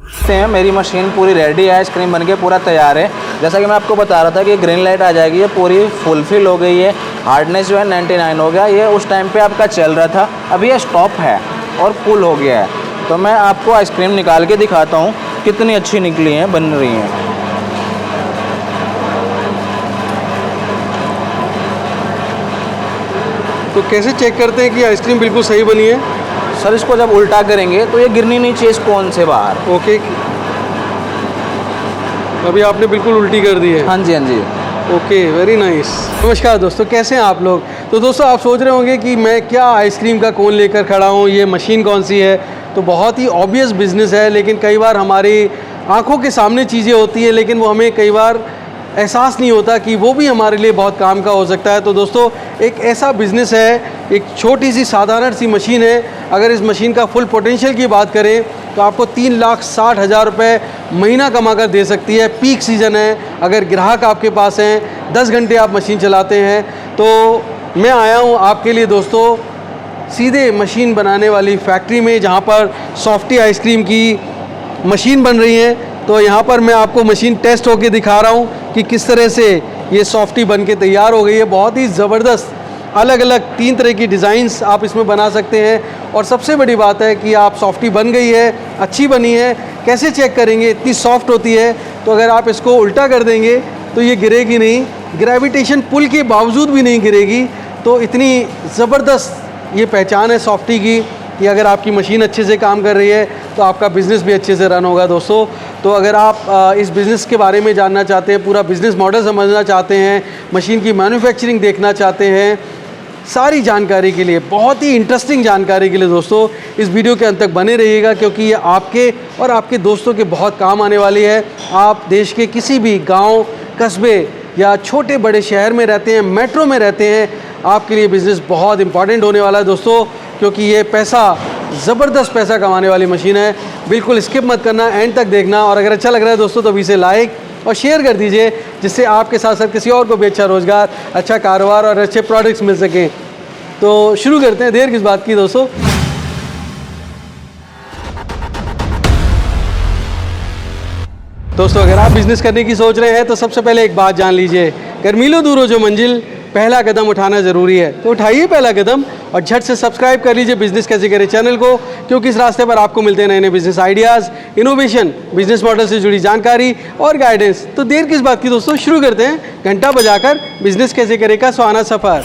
मेरी मशीन पूरी रेडी है, आइसक्रीम बन के पूरा तैयार है। जैसा कि मैं आपको बता रहा था कि ग्रीन लाइट आ जाएगी, ये पूरी फुलफिल हो गई है। हार्डनेस जो है 99 हो गया। ये उस टाइम पे आपका चल रहा था, अभी ये स्टॉप है और फुल हो गया है। तो मैं आपको आइसक्रीम निकाल के दिखाता हूँ कितनी अच्छी निकली हैं, बन रही हैं। तो कैसे चेक करते हैं कि आइसक्रीम बिल्कुल सही बनी है? सर इसको जब उल्टा करेंगे तो ये गिरनी नहीं चाहिए स्कोन से बाहर। ओके, अभी आपने बिल्कुल उल्टी कर दी है। हाँ जी, हाँ जी। Okay, very nice. नमस्कार दोस्तों, कैसे हैं आप लोग? तो दोस्तों आप सोच रहे होंगे कि मैं क्या आइसक्रीम का कोन लेकर खड़ा हूँ, ये मशीन कौन सी है। तो बहुत ही ऑब्वियस बिजनेस है, लेकिन कई बार हमारी आंखों के सामने चीज़ें होती हैं, लेकिन वो हमें कई बार एहसास नहीं होता कि वो भी हमारे लिए बहुत काम का हो सकता है। तो दोस्तों एक ऐसा बिज़नेस है, एक छोटी सी साधारण सी मशीन है। अगर इस मशीन का फुल पोटेंशियल की बात करें तो आपको 3,60,000 रुपये महीना कमा कर दे सकती है। पीक सीज़न है, अगर ग्राहक आपके पास हैं, 10 घंटे आप मशीन चलाते हैं। तो मैं आया हूँ आपके लिए दोस्तों सीधे मशीन बनाने वाली फैक्ट्री में, जहाँ पर सॉफ्टी आइसक्रीम की मशीन बन रही है। तो यहाँ पर मैं आपको मशीन टेस्ट होके दिखा रहा हूँ कि किस तरह से ये सॉफ्टी बन के तैयार हो गई है। बहुत ही ज़बरदस्त अलग अलग 3 तरह की डिज़ाइंस आप इसमें बना सकते हैं। और सबसे बड़ी बात है कि आप सॉफ्टी बन गई है, अच्छी बनी है। कैसे चेक करेंगे? इतनी सॉफ्ट होती है तो अगर आप इसको उल्टा कर देंगे तो ये गिरेगी नहीं, ग्रेविटेशन पुल के बावजूद भी नहीं गिरेगी। तो इतनी ज़बरदस्त ये पहचान है सॉफ्टी की कि अगर आपकी मशीन अच्छे से काम कर रही है तो आपका बिज़नेस भी अच्छे से रन होगा दोस्तों। तो अगर आप इस बिज़नेस के बारे में जानना चाहते हैं, पूरा बिज़नेस मॉडल समझना चाहते हैं, मशीन की मैन्युफैक्चरिंग देखना चाहते हैं, सारी जानकारी के लिए, बहुत ही इंटरेस्टिंग जानकारी के लिए दोस्तों इस वीडियो के अंत तक बने रहिएगा, क्योंकि ये आपके और आपके दोस्तों के बहुत काम आने वाली है। आप देश के किसी भी गांव, कस्बे या छोटे बड़े शहर में रहते हैं, मेट्रो में रहते हैं, आपके लिए बिज़नेस बहुत इंपॉर्टेंट होने वाला है दोस्तों, क्योंकि ये ज़बरदस्त पैसा कमाने वाली मशीन है। बिल्कुल स्किप मत करना, एंड तक देखना। और अगर अच्छा लग रहा है दोस्तों तो अभी से लाइक और शेयर कर दीजिए, जिससे आपके साथ साथ किसी और को भी अच्छा रोज़गार, अच्छा कारोबार और अच्छे प्रोडक्ट्स मिल सकें। तो शुरू करते हैं, देर किस बात की दोस्तों। दोस्तों अगर आप बिज़नेस करने की सोच रहे हैं तो सबसे पहले एक बात जान लीजिए, कर मीलों दूर हो जो मंजिल, पहला कदम उठाना ज़रूरी है। तो उठाइए पहला कदम और झट से सब्सक्राइब कर लीजिए बिज़नेस कैसे करें चैनल को, क्योंकि इस रास्ते पर आपको मिलते हैं नए नए business ideas, innovation, business model से जुड़ी जानकारी और गाइडेंस। तो देर किस बात की दोस्तों, शुरू करते हैं घंटा बजाकर बिज़नेस कैसे करें का सुहाना सफ़र।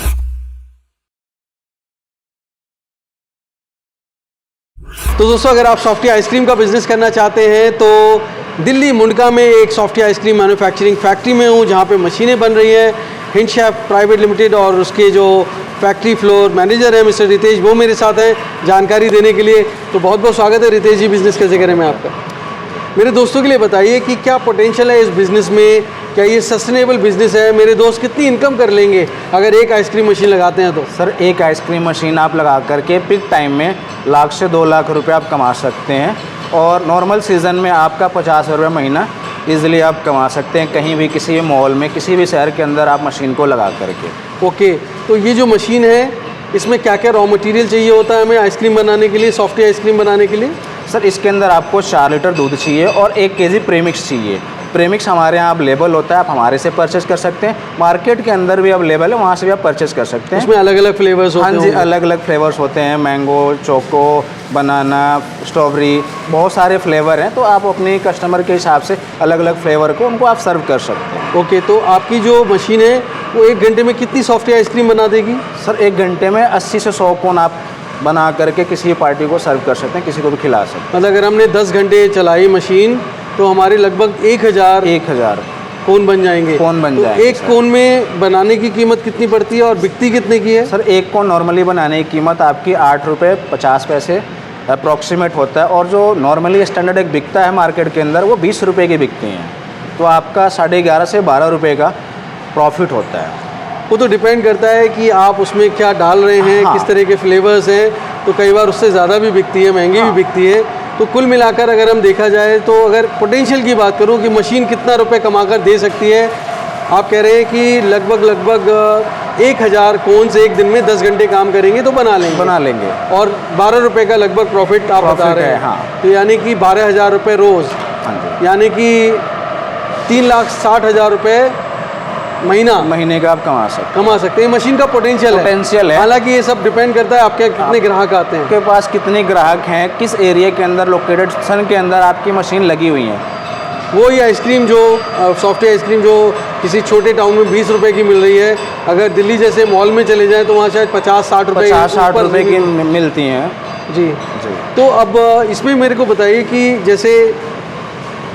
तो दोस्तों अगर आप सॉफ्टी आइसक्रीम का बिज़नेस करना चाहते हैं तो दिल्ली मुंडका में एक सॉफ्टी आइसक्रीम मैन्युफैक्चरिंग फैक्ट्री में हूँ, जहाँ पे मशीनें बन रही हैं। हिंद शेफ प्राइवेट लिमिटेड और उसके जो फैक्ट्री फ्लोर मैनेजर हैं मिस्टर रितेश, वो मेरे साथ हैं जानकारी देने के लिए। तो बहुत बहुत स्वागत है रितेश जी, बिज़नेस कैसे करें में आपका। मेरे दोस्तों के लिए बताइए कि क्या पोटेंशियल है इस बिज़नेस में, क्या ये सस्टेनेबल बिज़नेस है? मेरे दोस्त कितनी इनकम कर लेंगे अगर एक आइसक्रीम मशीन लगाते हैं तो? सर एक आइसक्रीम मशीन आप लगा करके पिक टाइम में 1,00,000 से 2 लाख रुपए आप कमा सकते हैं। और नॉर्मल सीज़न में आपका 50 रुपये महीना ईज़िली आप कमा सकते हैं, कहीं भी किसी भी मॉल में, किसी भी शहर के अंदर आप मशीन को लगा करके। ओके, तो ये जो मशीन है इसमें क्या क्या रॉ मटेरियल चाहिए होता है हमें आइसक्रीम बनाने के लिए, सॉफ्टी आइसक्रीम बनाने के लिए? सर इसके अंदर आपको 4 लीटर दूध चाहिए और 1 केजी प्रीमिक्स चाहिए। प्रीमिक्स हमारे यहाँ अवेलेबल होता है, आप हमारे से परचेस कर सकते हैं। मार्केट के अंदर भी अवेलेबल है, वहाँ से भी आप परचेस कर सकते हैं। उसमें अलग अलग फ्लेवर्स होते हैं? हाँ जी, अलग अलग फ्लेवर्स होते हैं, मैंगो, चोको, बनाना, स्ट्रॉबेरी, बहुत सारे फ्लेवर हैं। तो आप अपने कस्टमर के हिसाब से अलग अलग फ्लेवर को उनको आप सर्व कर सकते हैं। ओके, तो आपकी जो मशीन है वो 1 घंटे में कितनी सॉफ्टी आइसक्रीम बना देगी? सर 1 घंटे में 80 से 100 कोन आप बना करके किसी पार्टी को सर्व कर सकते हैं, किसी को भी खिला सकते हैं। मतलब अगर हमने 10 घंटे चलाई मशीन तो हमारे लगभग 1,000 कोन बन जाएंगे। कोन बन जाएंगे। एक कोन में बनाने की कीमत कितनी पड़ती है और बिकती कितने की है? सर एक कोन नॉर्मली बनाने की कीमत आपकी 8 रुपये 50 पैसे अप्रॉक्सीमेट होता है, और जो नॉर्मली स्टैंडर्ड एक बिकता है मार्केट के अंदर वो 20 रुपये की बिकती हैं। तो आपका 11.5 से 12 रुपये का प्रॉफिट होता है। वो तो डिपेंड करता है कि आप उसमें क्या डाल रहे हैं, हाँ। किस तरह के फ्लेवर्स हैं। तो कई बार उससे ज़्यादा भी बिकती है, महंगी भी बिकती है। तो कुल मिलाकर अगर हम देखा जाए तो अगर पोटेंशियल की बात करूं कि मशीन कितना रुपए कमा कर दे सकती है, आप कह रहे हैं कि लगभग 1000 कोन से एक दिन में 10 घंटे काम करेंगे तो बना लेंगे और 12 रुपये का लगभग प्रॉफिट आप बता रहे हैं। हाँ। तो यानी कि 12,000 रुपये रोज़, हाँ जी, यानी कि 3,60,000 रुपये महीने का आप कमा सकते हैं। मशीन का पोटेंशियल है। हालांकि ये सब डिपेंड करता है आपके कितने ग्राहक आते हैं, आपके पास कितने ग्राहक हैं, किस एरिया के अंदर लोकेटेड सन के अंदर आपकी मशीन लगी हुई है। वो ही आइसक्रीम जो सॉफ्टवेयर आइसक्रीम जो किसी छोटे टाउन में 20 रुपए की मिल रही है, अगर दिल्ली जैसे मॉल में चले जाएं तो वहाँ शायद 50-60 रुपए की मिलती हैं। जी। तो अब इसमें मेरे को बताइए कि जैसे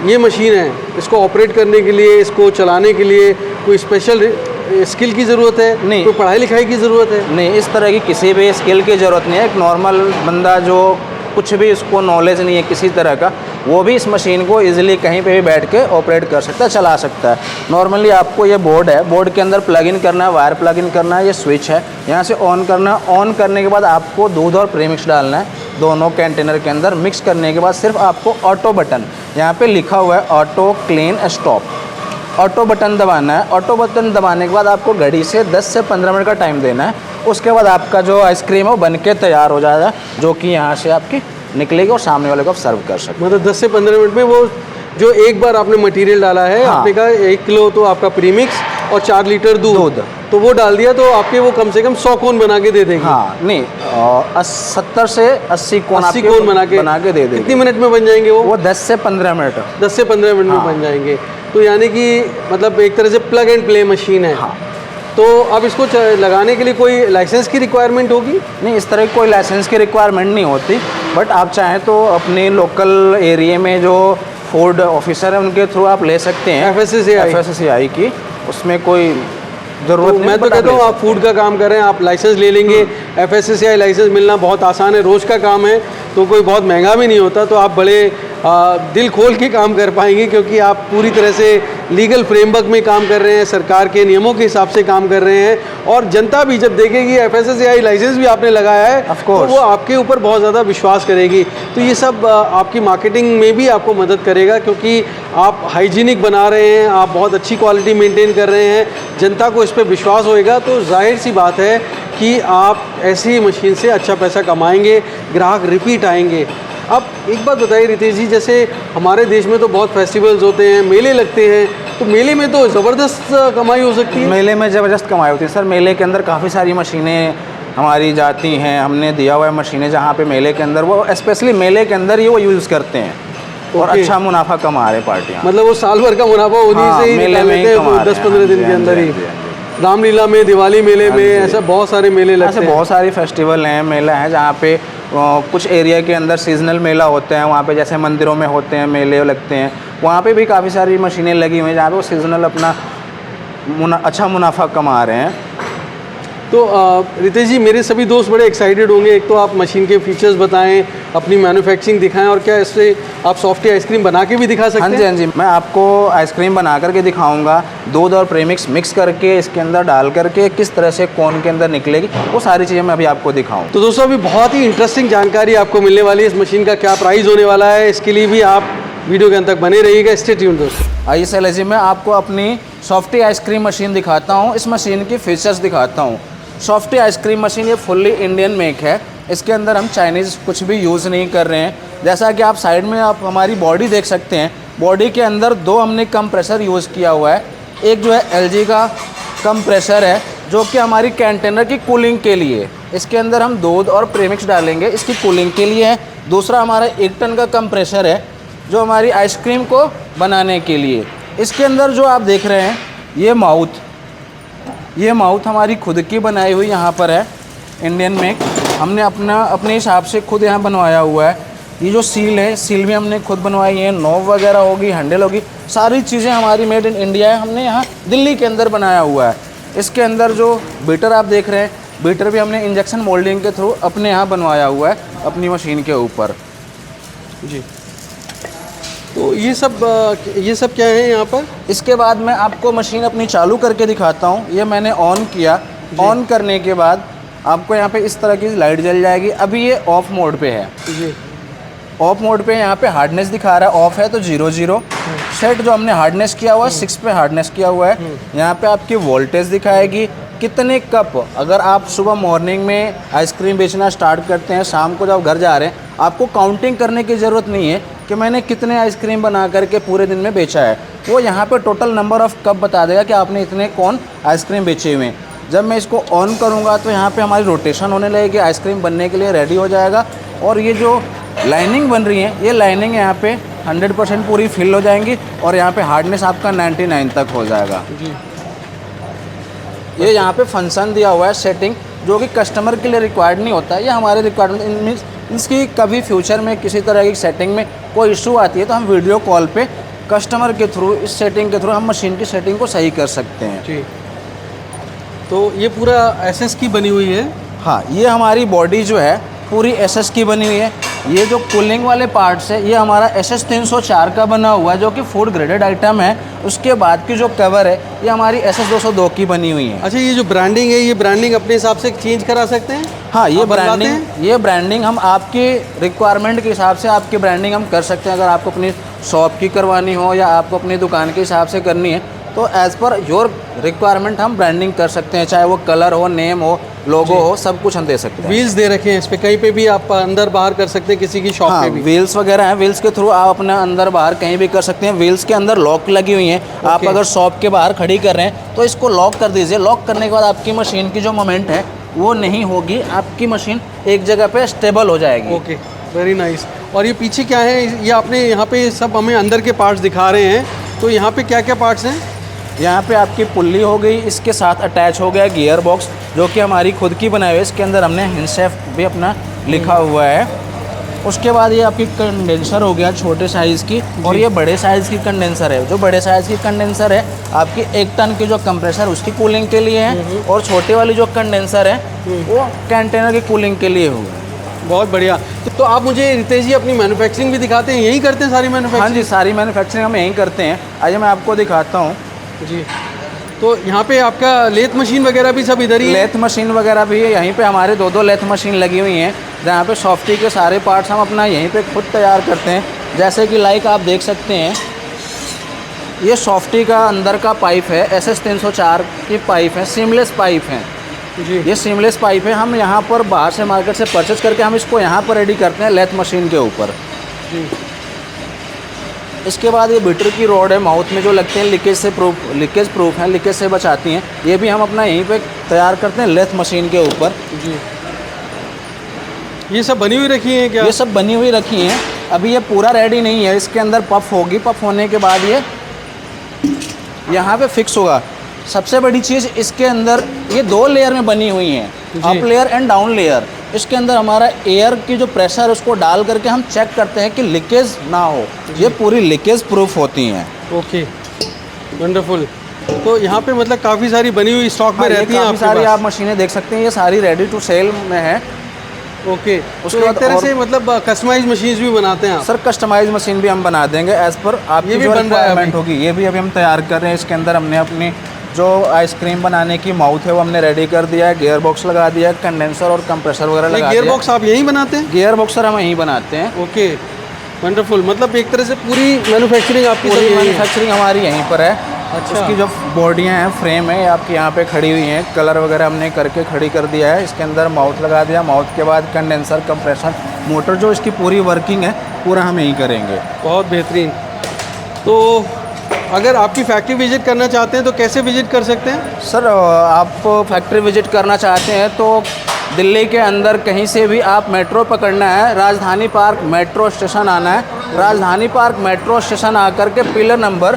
ये मशीन है, इसको ऑपरेट करने के लिए, इसको चलाने के लिए कोई स्पेशल स्किल की ज़रूरत है? नहीं। कोई पढ़ाई लिखाई की ज़रूरत है? नहीं, इस तरह की किसी भी स्किल की ज़रूरत नहीं है। एक नॉर्मल बंदा जो कुछ भी उसको नॉलेज नहीं है किसी तरह का, वो भी इस मशीन को इजीली कहीं पे भी बैठ के ऑपरेट कर सकता है, चला सकता है। नॉर्मली आपको ये बोर्ड है, बोर्ड के अंदर प्लग इन करना है, वायर प्लग इन करना है, ये स्विच है, यहाँ से ऑन करना है। ऑन करने के बाद आपको दूध और प्रीमिक्स डालना है दोनों कंटेनर के अंदर। मिक्स करने के बाद सिर्फ आपको ऑटो बटन, यहाँ पे लिखा हुआ है auto clean stop, auto button दबाना है। ऑटो बटन दबाने के बाद आपको घड़ी से 10 से 15 मिनट का टाइम देना है। उसके बाद आपका जो आइसक्रीम है वो बन के तैयार हो जाएगा, जो कि यहाँ से आपकी निकलेगी और सामने वाले को आप सर्व कर सकते हैं। मतलब 10 से 15 मिनट में वो जो एक बार आपने मटेरियल डाला है, हाँ। आपने कहा 1 किलो तो आपका प्रीमिक्स और 4 लीटर दूध, तो वो डाल दिया तो आपके वो कम से कम 100 कोन बना के दे देंगे। हाँ, नहीं 70 से 80 कोन 80 कोन बना के दे देंगे। कितनी मिनट में बन जाएंगे वो? 10 से 15 मिनट 10 से 15 मिनट में बन जाएंगे। तो यानी कि मतलब एक तरह से प्लग एंड प्ले मशीन है। हाँ। तो अब इसको लगाने के लिए कोई लाइसेंस की रिक्वायरमेंट होगी? नहीं, इस तरह की कोई लाइसेंस की रिक्वायरमेंट नहीं होती, बट आप चाहें तो अपने लोकल एरिया में जो फूड ऑफिसर है उनके थ्रू आप ले सकते हैं, FSSAI की, उसमें कोई ज़रूरत नहीं। मैं तो कहता हूँ आप फूड का काम कर रहे हैं, आप लाइसेंस ले लेंगे। FSSAI लाइसेंस मिलना बहुत आसान है, रोज़ का काम है, तो कोई बहुत महंगा भी नहीं होता। तो आप बड़े दिल खोल के काम कर पाएंगे, क्योंकि आप पूरी तरह से लीगल फ्रेमवर्क में काम कर रहे हैं, सरकार के नियमों के हिसाब से काम कर रहे हैं। और जनता भी जब देखेगी FSSAI लाइसेंस भी आपने लगाया है, तो वो आपके ऊपर बहुत ज़्यादा विश्वास करेगी। तो ये सब आपकी मार्केटिंग में भी आपको मदद करेगा, क्योंकि आप हाइजीनिक बना रहे हैं, आप बहुत अच्छी क्वालिटी मेंटेन कर रहे हैं, जनता को इस पर विश्वास होएगा। तो जाहिर सी बात है कि आप ऐसी मशीन से अच्छा पैसा कमाएंगे, ग्राहक रिपीट आएंगे। अब एक बात बताइए रितेश जी, जैसे हमारे देश में तो बहुत फेस्टिवल्स होते हैं, मेले लगते हैं, तो मेले में तो ज़बरदस्त कमाई हो सकती है। मेले में ज़बरदस्त कमाई होती है सर। मेले के अंदर काफ़ी सारी मशीनें हमारी जाती हैं, हमने दिया हुआ है मशीनें जहाँ पे मेले के अंदर वो स्पेशली मेले के अंदर ही वो यूज़ करते हैं और अच्छा मुनाफा कमा रहे पार्टियाँ। मतलब वो साल भर का मुनाफा उन्हीं से ही मेले में लेते हैं 10-15 दिन के अंदर ही। रामलीला में, दिवाली मेले में, ऐसा बहुत सारे मेले लगते हैं। ऐसे बहुत सारे फेस्टिवल हैं, मेला है जहाँ पे कुछ एरिया के अंदर सीजनल मेला होते हैं, वहाँ पे जैसे मंदिरों में होते हैं मेले लगते हैं, वहाँ पे भी काफ़ी सारी मशीनें लगी हुई हैं जहाँ पे वो सीजनल अपना अच्छा मुनाफा कमा रहे हैं। तो रितेश जी, मेरे सभी दोस्त बड़े एक्साइटेड होंगे। एक तो आप मशीन के फीचर्स बताएं, अपनी मैन्युफैक्चरिंग दिखाएं, और क्या इससे आप सॉफ्टवेयर आइसक्रीम बना के भी दिखा सकते हैं? हाँ जी, मैं आपको आइसक्रीम बना करके दिखाऊंगा, दूध और प्रीमिक्स मिक्स करके इसके अंदर डाल करके किस तरह से कोन के अंदर निकलेगी, वो सारी चीज़ें मैं अभी आपको दिखाऊँ। तो दोस्तों, अभी बहुत ही इंटरेस्टिंग जानकारी आपको मिलने वाली है। इस मशीन का क्या प्राइस होने वाला है, इसके लिए भी आप वीडियो के अंत तक बने रहिएगा। स्टे ट्यून्ड दोस्तों। आइए शैलेश जी, मैं आपको अपनी सॉफ्टी आइसक्रीम मशीन दिखाता हूँ, इस मशीन की फीचर्स दिखाता हूँ। सॉफ्टी आइसक्रीम मशीन ये फुल्ली इंडियन मेक है, इसके अंदर हम चाइनीज़ कुछ भी यूज़ नहीं कर रहे हैं। जैसा कि आप साइड में आप हमारी बॉडी देख सकते हैं, बॉडी के अंदर 2 हमने कंप्रेसर यूज़ किया हुआ है। एक जो है LG का कंप्रेसर है, जो कि हमारी कंटेनर की कूलिंग के लिए, इसके अंदर हम दूध और प्रीमिक्स डालेंगे, इसकी कूलिंग के लिए है। दूसरा हमारा 1 टन का कंप्रेसर है, जो हमारी आइसक्रीम को बनाने के लिए। इसके अंदर जो आप देख रहे हैं ये माउथ हमारी खुद की बनाई हुई यहाँ पर है, इंडियन मेक। हमने अपने हिसाब से खुद यहाँ बनवाया हुआ है। ये जो सील है, सील भी हमने खुद बनवाई है, नॉब वगैरह होगी, हैंडल होगी, सारी चीज़ें हमारी मेड इन इंडिया है, हमने यहाँ दिल्ली के अंदर बनाया हुआ है। इसके अंदर जो बीटर आप देख रहे हैं, बीटर भी हमने इंजेक्शन मोल्डिंग के थ्रू अपने यहाँ बनवाया हुआ है अपनी मशीन के ऊपर जी। तो ये सब क्या है यहाँ पर? इसके बाद मैं आपको मशीन अपनी चालू करके दिखाता हूँ। ये मैंने ऑन किया, ऑन करने के बाद आपको यहाँ पे इस तरह की लाइट जल जाएगी। अभी ये ऑफ मोड पे है जी। ऑफ मोड पे यहाँ पे हार्डनेस दिखा रहा है, ऑफ है तो 0 सेट जो हमने हार्डनेस किया हुआ है 6 पे हार्डनेस किया हुआ है। यहाँ पे आपकी वोल्टेज दिखाएगी, कितने कप, अगर आप सुबह मॉर्निंग में आइसक्रीम बेचना स्टार्ट करते हैं, शाम को जब घर जा रहे हैं, आपको काउंटिंग करने की ज़रूरत नहीं है कि मैंने कितने आइसक्रीम बना करके पूरे दिन में बेचा है। वो यहाँ पे टोटल नंबर ऑफ़ कप बता देगा कि आपने इतने कौन आइसक्रीम बेचे हुए हैं। जब मैं इसको ऑन करूँगा तो यहाँ पे हमारी रोटेशन होने लगेगी, आइसक्रीम बनने के लिए रेडी हो जाएगा। और ये जो लाइनिंग बन रही है, ये लाइनिंग यहाँ पे 100% पूरी फिल हो जाएंगी और यहाँ पे हार्डनेस आपका 99 तक हो जाएगा जी। ये यहाँ पे फंक्शन दिया हुआ है सेटिंग, जो कि कस्टमर के लिए रिक्वायर्ड नहीं होता है, ये हमारे रिक्वायरमेंट मीन्स इसकी कभी फ्यूचर में किसी तरह की सेटिंग में कोई इशू आती है तो हम वीडियो कॉल पे कस्टमर के थ्रू, इस सेटिंग के थ्रू हम मशीन की सेटिंग को सही कर सकते हैं। जी। तो ये पूरा एसएस की बनी हुई है। हाँ, ये हमारी बॉडी जो है पूरी एसएस की बनी हुई है। ये जो कूलिंग वाले पार्ट्स है ये हमारा एसएस 304 का बना हुआ है, जो कि फूड ग्रेडेड आइटम है। उसके बाद की जो कवर है ये हमारी एसएस 202 की बनी हुई है। अच्छा, ये जो ब्रांडिंग है, ये ब्रांडिंग अपने हिसाब से चेंज करा सकते हैं? हाँ, ये आप बनवाते ब्रांडिंग हम आपके रिक्वायरमेंट के हिसाब से आपकी ब्रांडिंग हम कर सकते हैं। अगर आपको अपनी शॉप की करवानी हो या आपको अपनी दुकान के हिसाब से करनी है तो एज़ पर योर रिक्वायरमेंट हम ब्रांडिंग कर सकते हैं, चाहे वो कलर हो, नेम हो, लोगो हो, सब कुछ हम दे सकते हैं। व्हील्स दे रखे हैं इस पे, कहीं पे भी आप अंदर बाहर कर सकते हैं, किसी की शॉप हाँ, पे भी। व्हील्स वगैरह हैं, व्हील्स के थ्रू आप अपना अंदर बाहर कहीं भी कर सकते हैं। व्हील्स के अंदर लॉक लगी हुई हैं। आप अगर शॉप के बाहर खड़ी कर रहे हैं तो इसको लॉक कर दीजिए। लॉक करने के बाद आपकी मशीन की जो मोमेंट है वो नहीं होगी, आपकी मशीन एक जगह पे स्टेबल हो जाएगी। Okay, very nice. और ये पीछे क्या है? ये आपने यहाँ पे सब हमें अंदर के पार्ट्स दिखा रहे हैं, तो यहाँ पे क्या क्या पार्ट्स हैं? यहाँ पे आपकी पुल्ली हो गई, इसके साथ अटैच हो गया गियर बॉक्स, जो कि हमारी खुद की बनाई हुई है। इसके अंदर हमने हिंडशैफ्ट भी अपना लिखा हुआ है। उसके बाद ये आपकी कंडेंसर हो गया छोटे साइज़ की, और ये बड़े साइज़ की कंडेंसर है। जो बड़े साइज़ की कंडेंसर है आपकी 1 टन की जो कंप्रेसर उसकी कूलिंग के लिए है, और छोटे वाली जो कंडेंसर है वो कंटेनर की कूलिंग के लिए हुआ है। बहुत बढ़िया। तो आप मुझे रितेश जी अपनी मैन्युफैक्चरिंग भी दिखाते हैं, यहीं करते हैं सारी मैन्युफैक्चरिंग? हाँ जी, सारी मैन्युफैक्चरिंग हम यहीं करते हैं। आइए मैं आपको दिखाता हूँ जी। तो यहाँ पे आपका लेथ मशीन वगैरह भी सब इधर ही है? लेथ मशीन वगैरह भी है यहीं पे, हमारे 2 लेथ मशीन लगी हुई हैं, जहाँ पे सॉफ्टी के सारे पार्ट्स हम अपना यहीं पे खुद तैयार करते हैं। जैसे कि लाइक आप देख सकते हैं, ये सॉफ्टी का अंदर का पाइप है, SS 304 की पाइप है, सीमलेस पाइप है जी। ये सीमलेस पाइप है। हम यहाँ पर बाहर से मार्केट से परचेज करके हम इसको यहाँ पर रेडी करते हैं लेथ मशीन के ऊपर जी। इसके बाद ये बीटर की रॉड है, माउथ में जो लगते हैं, लीकेज प्रूफ है, लीकेज से बचाती हैं। ये भी हम अपना यहीं पे तैयार करते हैं लेथ मशीन के ऊपर जी। ये सब बनी हुई रखी हैं क्या? ये सब बनी हुई रखी हैं। अभी ये पूरा रेडी नहीं है, इसके अंदर पफ होगी, पफ होने के बाद ये यहाँ पे फिक्स होगा। सबसे बड़ी चीज़ इसके अंदर ये 2 लेयर में बनी हुई हैं, up layer and down layer. इसके अंदर हमारा एयर की जो प्रेशर है उसको डाल करके हम चेक करते हैं कि लीकेज ना हो। ये पूरी लीकेज प्रूफ होती हैं। Okay, wonderful. तो यहाँ पे मतलब काफ़ी सारी बनी हुई स्टॉक में रहती हैं काफ़ी सारी आप मशीनें देख सकते हैं, ये सारी रेडी टू सेल में है। ओके, उसके तो बाद एक तरह और से मतलब कस्टमाइज मशीन्स भी बनाते हैं आप? सर कस्टमाइज मशीन भी हम बना देंगे एज़ पर आपकी जो रिक्वायरमेंट होगी। ये भी अभी हम तैयार कर रहे हैं। इसके अंदर हमने अपनी जो आइसक्रीम बनाने की माउथ है वो हमने रेडी कर दिया है, गियर बॉक्स लगा दिया है, कंडेंसर और कंप्रेसर वगैरह लगा दिया। गियर बॉक्स आप यहीं बनाते हैं? गियर बॉक्स सर हम यहीं बनाते हैं। Okay, wonderful. मतलब एक तरह से पूरी मैन्युफैक्चरिंग आपकी पूरी मैन्युफैक्चरिंग हमारी यहीं पर है। अच्छा। उसकी जो बॉडियाँ हैं, फ्रेम है, आपकी यहाँ पे खड़ी हुई हैं, कलर वगैरह हमने करके खड़ी कर दिया है। इसके अंदर माउथ लगा दिया, माउथ के बाद कंडेंसर, कंप्रेसर, मोटर, जो इसकी पूरी वर्किंग है पूरा हम यहीं करेंगे। बहुत बेहतरीन। तो अगर आपकी फैक्ट्री विजिट करना चाहते हैं तो कैसे विजिट कर सकते हैं? सर आप फैक्ट्री विजिट करना चाहते हैं तो दिल्ली के अंदर कहीं से भी आप मेट्रो पकड़ना है, राजधानी पार्क मेट्रो स्टेशन आना है। राजधानी पार्क मेट्रो स्टेशन आकर के पिलर नंबर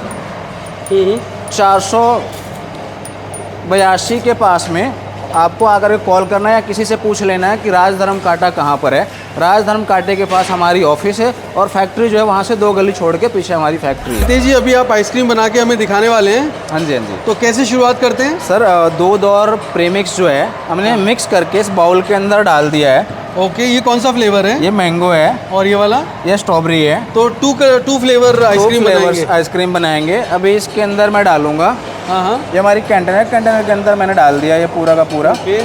482 के पास में आपको आकर के कॉल करना है या किसी से पूछ लेना है कि राजधर्म कांटा कहाँ पर है। राजधर्म कांटे के पास हमारी ऑफिस है और फैक्ट्री जो है वहाँ से 2 गली छोड़ के पीछे हमारी फैक्ट्री है। जी, अभी आप आइसक्रीम बना के हमें दिखाने वाले हैं। हाँ जी, हाँ जी। तो कैसे शुरुआत करते हैं? सर दूध और प्रीमिक्स जो है हमने मिक्स करके इस बाउल के अंदर डाल दिया है। ओके, ये कौन सा फ्लेवर है? ये मैंगो है और ये वाला? ये स्ट्रॉबेरी है। तो टू फ्लेवर आइसक्रीम बनाएंगे। आइसक्रीम बनाएंगे। अभी इसके अंदर मैं डालूंगा, हाँ हाँ, ये हमारी कंटेनर के अंदर मैंने डाल दिया ये पूरा का पूरा। ओके,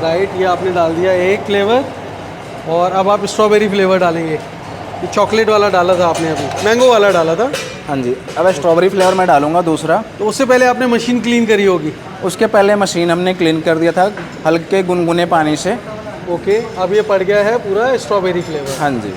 राइट, ये आपने डाल दिया एक फ्लेवर, और अब आप स्ट्रॉबेरी फ्लेवर डालेंगे। ये चॉकलेट वाला डाला था आपने, अभी मैंगो वाला डाला था। हाँ जी, अब स्ट्रॉबेरी फ्लेवर मैं डालूंगा दूसरा। तो उससे पहले आपने मशीन क्लीन करी होगी। उसके पहले मशीन हमने क्लीन कर दिया था हल्के गुनगुने पानी से। ओके, अब ये पड़ गया है पूरा स्ट्रॉबेरी फ्लेवर। हाँ जी।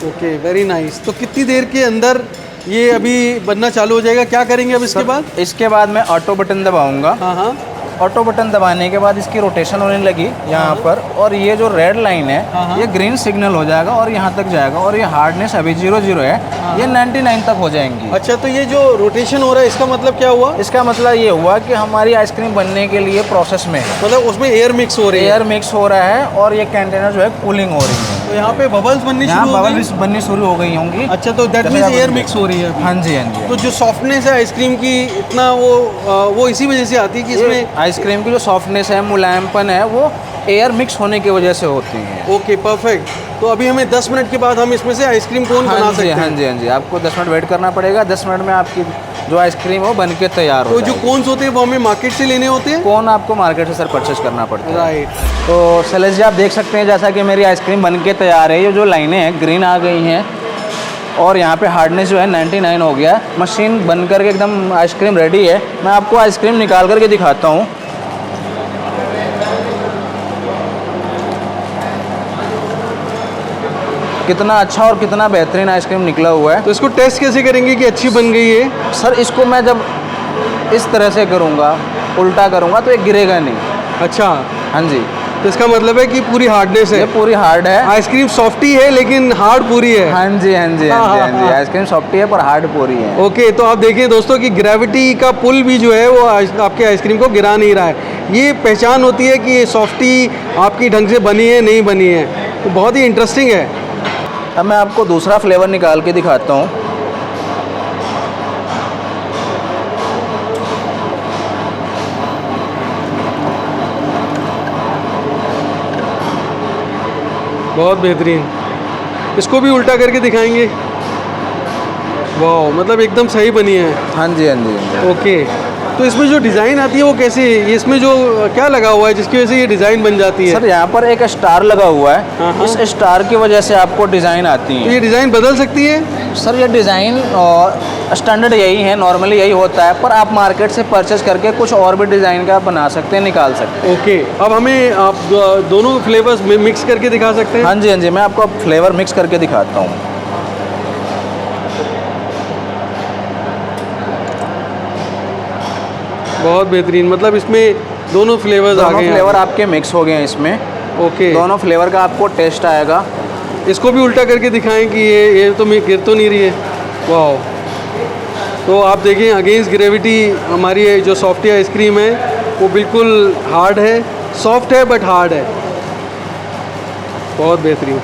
Okay, very nice. तो कितनी देर के अंदर ये अभी बनना चालू हो जाएगा? क्या करेंगे अब इसके बाद? इसके बाद मैं ऑटो बटन दबाऊंगा। हाँ हाँ। ऑटो बटन दबाने के बाद इसकी रोटेशन होने लगी यहाँ पर, और ये जो रेड लाइन है ये ग्रीन सिग्नल हो जाएगा और यहाँ तक जाएगा, और ये हार्डनेस अभी 0 है, ये 99 तक हो जाएंगी। अच्छा, तो ये जो रोटेशन हो रहा है इसका मतलब क्या हुआ? इसका मतलब ये हुआ कि हमारी आइसक्रीम बनने के लिए प्रोसेस में है, मतलब उसमें एयर मिक्स हो रही है। एयर मिक्स हो रहा है और ये कंटेनर जो है कूलिंग हो रही है। तो यहाँ पे बबल्स बननी यहाँ शुरू हो गई? बबल्स बननी शुरू हो गई होंगी। अच्छा, तो दैट मीन्स एयर मिक्स हो रही है अभी। हाँ जी, हाँ जी। तो जो सॉफ्टनेस है आइसक्रीम की, इतना वो इसी वजह से आती है कि इसमें आइसक्रीम की जो सॉफ्टनेस है, मुलायमपन है, वो एयर मिक्स होने की वजह से होती है। Okay, perfect. तो अभी हमें 10 मिनट के बाद हम इसमें से आइसक्रीम कोन बना सकते हैं? हाँ जी, हाँ जी। आपको 10 मिनट वेट करना पड़ेगा। 10 मिनट में आपकी जो आइसक्रीम है वो बन के तैयार हो तो जो कोन्स होते हैं वो हमें मार्केट से लेने होते हैं? कोन आपको मार्केट से सर परचेस करना पड़ता है। राइट। तो शैलेश जी, आप देख सकते हैं जैसा कि मेरी आइसक्रीम बन के तैयार है। ये जो लाइनें हैं ग्रीन आ गई हैं, और यहाँ पे हार्डनेस जो है 99 हो गया। मशीन बन करके एकदम आइसक्रीम रेडी है। मैं आपको आइसक्रीम निकाल करके दिखाता हूँ। कितना अच्छा और कितना बेहतरीन आइसक्रीम निकला हुआ है। तो इसको टेस्ट कैसे करेंगे कि अच्छी बन गई है? सर, इसको मैं जब इस तरह से करूँगा, उल्टा करूँगा, तो ये गिरेगा नहीं। अच्छा। हाँ जी। तो इसका मतलब है कि पूरी हार्डनेस है। ये पूरी हार्ड है। आइसक्रीम सॉफ्टी है लेकिन हार्ड पूरी है। हाँ जी, हाँ जी, हाँ जी, हाँ जी। आइसक्रीम सॉफ्टी है पर हार्ड पूरी है। ओके, तो आप देखिए दोस्तों कि ग्रेविटी का पुल भी जो है वो आपके आइसक्रीम को गिरा नहीं रहा है। ये पहचान होती है कि ये सॉफ्टी आपकी ढंग से बनी है नहीं बनी है। तो बहुत ही इंटरेस्टिंग है। अब मैं आपको दूसरा फ्लेवर निकाल के दिखाता हूँ। बहुत बेहतरीन। इसको भी उल्टा करके दिखाएंगे। वाह, मतलब एकदम सही बनी है। हाँ जी, हाँ जी, हाँ जी। ओके, तो इसमें जो डिज़ाइन आती है वो कैसे, ये इसमें जो क्या लगा हुआ है जिसकी वजह से ये डिज़ाइन बन जाती है? सर, यहाँ पर एक स्टार लगा हुआ है। हाँ। इस स्टार की वजह से आपको डिज़ाइन आती तो है। ये डिज़ाइन बदल सकती है? सर, ये डिज़ाइन स्टैंडर्ड यही है, नॉर्मली यही होता है, पर आप मार्केट से परचेस करके कुछ और भी डिज़ाइन का बना सकते हैं, निकाल सकते हैं। ओके, अब हमें आप दोनों फ्लेवर्स मिक्स करके दिखा सकते हैं? हाँ जी, हाँ जी। मैं आपको अब फ्लेवर मिक्स करके दिखाता हूँ। बहुत बेहतरीन, मतलब इसमें दोनों फ्लेवर्स आ दोनों गए हैं। फ्लेवर आपके मिक्स हो गए हैं इसमें। ओके, दोनों फ्लेवर का आपको टेस्ट आएगा। इसको भी उल्टा करके दिखाएं कि ये तो गिर तो नहीं रही है। वाह, तो आप देखें अगेंस्ट ग्रेविटी हमारी जो सॉफ्टी आइसक्रीम है वो बिल्कुल हार्ड है, सॉफ्ट है बट हार्ड है। बहुत बेहतरीन।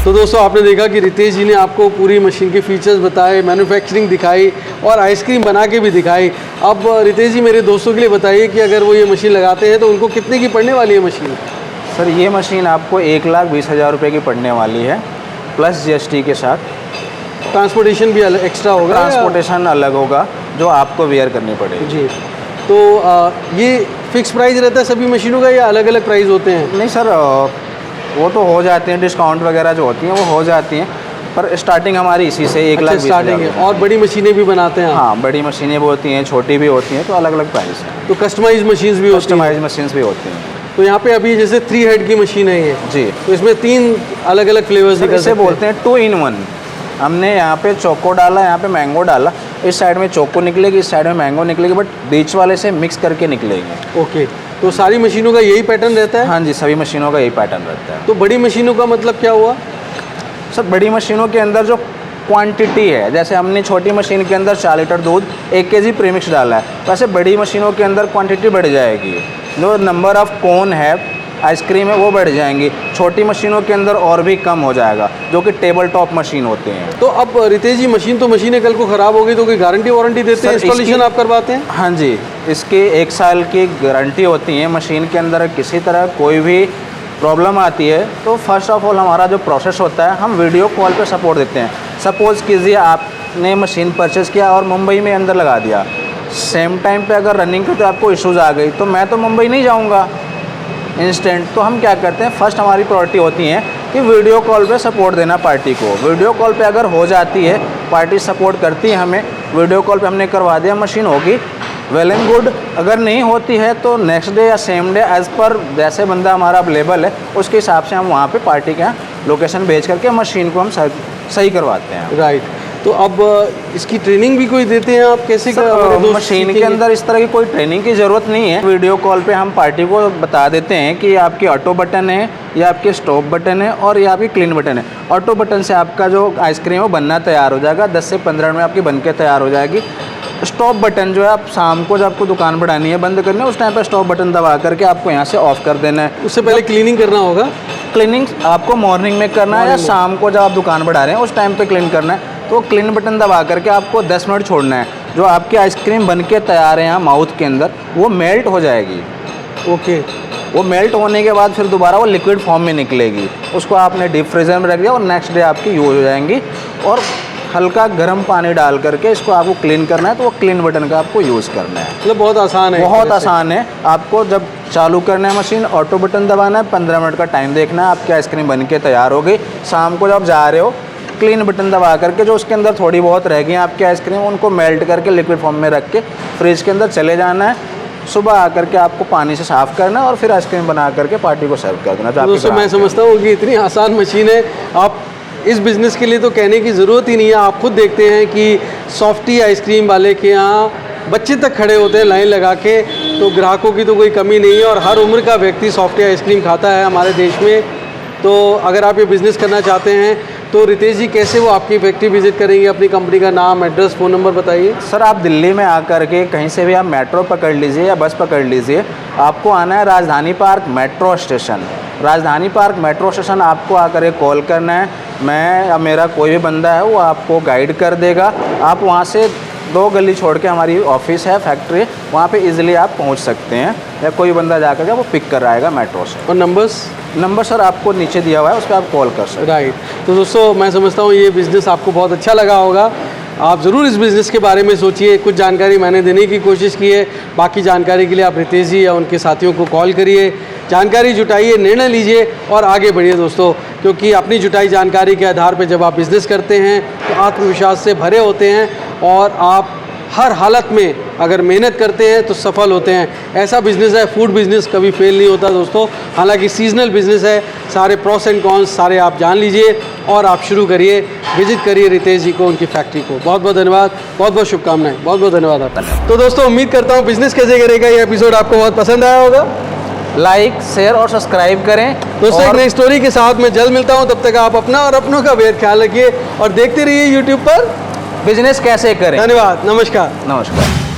तो दोस्तों, आपने देखा कि रितेश जी ने आपको पूरी मशीन के फीचर्स बताए, मैन्युफैक्चरिंग दिखाई और आइसक्रीम बना के भी दिखाई। अब रितेश जी, मेरे दोस्तों के लिए बताइए कि अगर वो ये मशीन लगाते हैं तो उनको कितने की पड़ने वाली है मशीन? सर, ये मशीन आपको 1,20,000 रुपये की पड़ने वाली है, प्लस GST के साथ। ट्रांसपोर्टेशन भी एक्स्ट्रा होगा? ट्रांसपोर्टेशन अलग होगा जो आपको वेयर करनी पड़ेगी। जी। तो ये फिक्स प्राइस रहता है सभी मशीनों का या अलग अलग प्राइस होते हैं? नहीं सर, वो तो हो जाते हैं, डिस्काउंट वगैरह जो होती हैं वो हो जाती हैं, पर स्टार्टिंग हमारी इसी से 1,20,000 स्टार्टिंग है। और बड़ी मशीनें भी बनाते हैं? हाँ, बड़ी मशीनें भी होती हैं, छोटी भी होती हैं, तो अलग अलग प्राइस है। तो कस्टमाइज मशीन्स भी होती हैं? कस्टमाइज मशीन्स भी होती हैं। तो यहाँ पे अभी जैसे 3 हेड की मशीन है ये जी। तो इसमें 3 अलग अलग फ्लेवर्स निकल इसे सकते बोलते हैं 2 in 1। हमने यहाँ पे चोको डाला, यहाँ पे मैंगो डाला। इस साइड में चोको निकलेगी, इस साइड में मैंगो निकलेगी, बट बीच वाले से मिक्स करके निकलेगी। ओके, तो सारी मशीनों का यही पैटर्न रहता है? हाँ जी, सभी मशीनों का यही पैटर्न रहता है। तो बड़ी मशीनों का मतलब क्या हुआ? सर, बड़ी मशीनों के अंदर जो क्वांटिटी है, जैसे हमने छोटी मशीन के अंदर 4 लीटर दूध 1 kg प्रीमिक्स डाला है, वैसे बड़ी मशीनों के अंदर क्वांटिटी बढ़ जाएगी। जो नंबर ऑफ़ कोन है आइसक्रीम है वो बढ़ जाएंगी। छोटी मशीनों के अंदर और भी कम हो जाएगा, जो कि टेबल टॉप मशीन होते हैं। तो अब रितेश जी, मशीन तो मशीन है, कल को ख़राब हो गई तो कोई गारंटी वारंटी देते हैं? इंस्टॉलेशन आप करवाते हैं? हाँ जी, इसकी 1 साल की गारंटी होती है। मशीन के अंदर किसी तरह कोई भी प्रॉब्लम आती है तो फर्स्ट ऑफ ऑल हमारा जो प्रोसेस होता है, हम वीडियो कॉल पे सपोर्ट देते हैं। सपोज़ कीजिए आपने मशीन परचेज़ किया और मुंबई में अंदर लगा दिया, सेम टाइम पे अगर रनिंग करते आपको इश्यूज़ आ गई तो मैं तो मुंबई नहीं जाऊँगा इंस्टेंट। तो हम क्या करते हैं, फर्स्ट हमारी प्रायोरिटी होती है कि वीडियो कॉल पे सपोर्ट देना पार्टी को। वीडियो कॉल पे अगर हो जाती है, पार्टी सपोर्ट करती है हमें, वीडियो कॉल पे हमने करवा दिया, मशीन होगी, वेल एंड गुड। अगर नहीं होती है तो नेक्स्ट डे या सेम डे एज़ पर जैसे बंदा हमारा अवेलेबल है उसके हिसाब से हम वहाँ पे पार्टी के यहाँ लोकेशन भेज करके मशीन को हम सही करवाते हैं। राइट। तो अब इसकी ट्रेनिंग भी कोई देते हैं आप, कैसे मशीन के अंदर इस तरह की कोई ट्रेनिंग की ज़रूरत नहीं है। वीडियो कॉल पे हम पार्टी को बता देते हैं कि आपकी ऑटो बटन है, या आपके स्टॉप बटन है, और ये आपकी क्लीन बटन है। ऑटो बटन से आपका जो आइसक्रीम है वो बनना तैयार हो जाएगा, 10 से 15 मिनट में आपकी बन के तैयार हो जाएगी। स्टॉप बटन जो है, आप शाम को जब आपको दुकान बढ़ानी है, बंद करनी है, उस टाइम पर स्टॉप बटन दबा करके आपको यहाँ से ऑफ कर देना है। उससे पहले क्लीनिंग करना होगा? क्लीनिंग आपको मॉर्निंग में करना है या शाम को जब आप दुकान बढ़ा रहे हैं उस टाइम पे क्लीन करना है। तो क्लीन बटन दबा करके आपको 10 मिनट छोड़ना है। जो आपकी आइसक्रीम बन के तैयार है यहाँ माउथ के अंदर, वो मेल्ट हो जाएगी। ओके। वो मेल्ट होने के बाद फिर दोबारा वो लिक्विड फॉर्म में निकलेगी। उसको आपने डीप फ्रीजर में रख दिया और नेक्स्ट डे आपकी यूज़ हो जाएंगी। और हल्का गर्म पानी डाल करके इसको आपको क्लीन करना है, तो वो क्लीन बटन का आपको यूज़ करना है। मतलब बहुत आसान है? बहुत आसान है। आपको जब चालू करना है मशीन, ऑटो बटन दबाना है, 15 मिनट का टाइम देखना है, आपकी आइसक्रीम बन के तैयार हो गई। शाम को जब जा रहे हो, क्लीन बटन दबा करके जो उसके अंदर थोड़ी बहुत रह गई आपकी आइसक्रीम, उनको मेल्ट करके लिक्विड फॉर्म में रख के फ्रिज के अंदर चले जाना है। सुबह आकर के आपको पानी से साफ़ करना है और फिर आइसक्रीम बना करके पार्टी को सर्व कर देना। दोस्तों मैं समझता हूँ कि इतनी आसान मशीन है, आप इस बिज़नेस के लिए तो कहने की ज़रूरत ही नहीं है। आप खुद देखते हैं कि सॉफ्टी आइसक्रीम वाले के यहाँ बच्चे तक खड़े होते हैं लाइन लगा के, तो ग्राहकों की तो कोई कमी नहीं है और हर उम्र का व्यक्ति सॉफ्टी आइसक्रीम खाता है हमारे देश में। तो अगर आप ये बिज़नेस करना चाहते हैं तो रितेश जी कैसे वो आपकी फैक्ट्री विजिट करेंगे? अपनी कंपनी का नाम, एड्रेस, फ़ोन नंबर बताइए। सर आप दिल्ली में आकर के कहीं से भी आप मेट्रो पकड़ लीजिए या बस पकड़ लीजिए, आपको आना है राजधानी पार्क मेट्रो स्टेशन। राजधानी पार्क मेट्रो स्टेशन आपको आकर के कॉल करना है, मैं या मेरा कोई भी बंदा है वो आपको गाइड कर देगा। आप वहाँ से 2 गली छोड़ के हमारी ऑफिस है, फैक्ट्री, वहाँ पे इजीली आप पहुँच सकते हैं, या कोई बंदा जाकर के वो पिक कर आएगा मेट्रो से। और नंबर सर आपको नीचे दिया हुआ है, उस पर आप कॉल कर सकते हैं। राइट। तो दोस्तों मैं समझता हूँ ये बिज़नेस आपको बहुत अच्छा लगा होगा। आप ज़रूर इस बिज़नेस के बारे में सोचिए। कुछ जानकारी मैंने देने की कोशिश की है, बाकी जानकारी के लिए आप रितेश जी या उनके साथियों को कॉल करिए, जानकारी जुटाइए, निर्णय लीजिए और आगे बढ़िए दोस्तों। क्योंकि अपनी जुटाई जानकारी के आधार पर जब आप बिज़नेस करते हैं तो आत्मविश्वास से भरे होते हैं और आप हर हालत में अगर मेहनत करते हैं तो सफल होते हैं। ऐसा बिज़नेस है, फूड बिज़नेस कभी फेल नहीं होता दोस्तों। हालांकि सीजनल बिज़नेस है, सारे प्रॉस एंड कॉन्स सारे आप जान लीजिए और आप शुरू करिए, विजिट करिए रितेश जी को, उनकी फैक्ट्री को। बहुत बहुत धन्यवाद, बहुत बहुत शुभकामनाएं, बहुत बहुत धन्यवाद आपका। तो दोस्तों उम्मीद करता हूँ बिज़नेस कैसे करेगा ये एपिसोड आपको बहुत पसंद आया होगा। लाइक, शेयर और सब्सक्राइब करें दोस्तों। एक नई स्टोरी के साथ मैं जल्द मिलता हूँ, तब तक आप अपना और अपनों का बेहद ख्याल रखिए और देखते रहिए यूट्यूब पर बिजनेस कैसे करें। धन्यवाद, नमस्कार। नमस्कार।